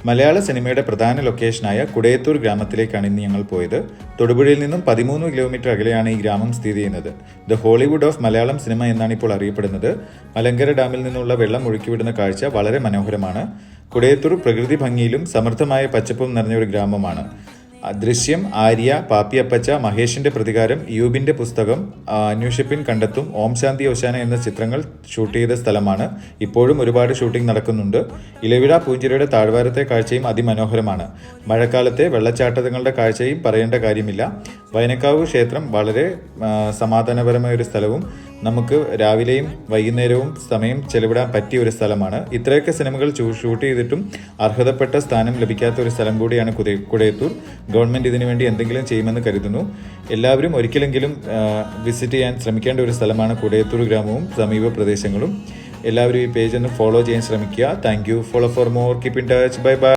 മലയാള സിനിമയുടെ പ്രധാന ലൊക്കേഷനായ കുടയത്തൂർ ഗ്രാമത്തിലേക്കാണ് ഇന്ന് ഞങ്ങൾ പോയത്. തൊടുപുഴയിൽ നിന്നും 13 കിലോമീറ്റർ അകലെയാണ് ഈ ഗ്രാമം സ്ഥിതി ചെയ്യുന്നത്. The Hollywood of Malayalam cinema എന്നാണ് ഇപ്പോൾ അറിയപ്പെടുന്നത്. മലങ്കര ഡാമിൽ നിന്നുള്ള വെള്ളം ഒഴുക്കിവിടുന്ന കാഴ്ച വളരെ മനോഹരമാണ്. കുടയത്തൂർ പ്രകൃതി ഭംഗിയിലും സമൃദ്ധമായ പച്ചപ്പും നിറഞ്ഞ ഒരു ഗ്രാമമാണ്. ദൃശ്യം, ആര്യ, പാപ്പിയപ്പച്ച, മഹേഷിന്റെ പ്രതികാരം, യൂബിന്റെ പുസ്തകം, അന്വേഷിപ്പിൻ കണ്ടെത്തും, ഓം ശാന്തി ഓശാന എന്ന ചിത്രങ്ങൾ ഷൂട്ട് ചെയ്ത സ്ഥലമാണ്. ഇപ്പോഴും ഒരുപാട് ഷൂട്ടിംഗ് നടക്കുന്നുണ്ട്. ഇലവിഴ പൂഞ്ചിറയുടെ താഴ്വാരത്തെ കാഴ്ചയും അതിമനോഹരമാണ്. മഴക്കാലത്തെ വെള്ളച്ചാട്ടങ്ങളുടെ കാഴ്ചയും പറയേണ്ട കാര്യമില്ല. വയനക്കാവ് ക്ഷേത്രം വളരെ സമാധാനപരമായ ഒരു സ്ഥലവും നമുക്ക് രാവിലെയും വൈകുന്നേരവും സമയം ചെലവിടാൻ പറ്റിയ ഒരു സ്ഥലമാണ്. ഇത്രയൊക്കെ സിനിമകൾ ഷൂട്ട് ചെയ്തിട്ടും അർഹതപ്പെട്ട സ്ഥാനം ലഭിക്കാത്ത ഒരു സ്ഥലം കൂടിയാണ് കുടയത്തൂർ. ഗവൺമെൻറ് ഇതിനു വേണ്ടി എന്തെങ്കിലും ചെയ്യുമെന്ന് കരുതുന്നു. എല്ലാവരും ഒരിക്കലെങ്കിലും വിസിറ്റ് ചെയ്യാൻ ശ്രമിക്കേണ്ട ഒരു സ്ഥലമാണ് കുടയത്തൂർ ഗ്രാമവും സമീപ പ്രദേശങ്ങളും. എല്ലാവരും ഈ പേജ് ഒന്ന് ഫോളോ ചെയ്യാൻ ശ്രമിക്കുക. Thank you. Follow for more. Keep in touch. Bye bye.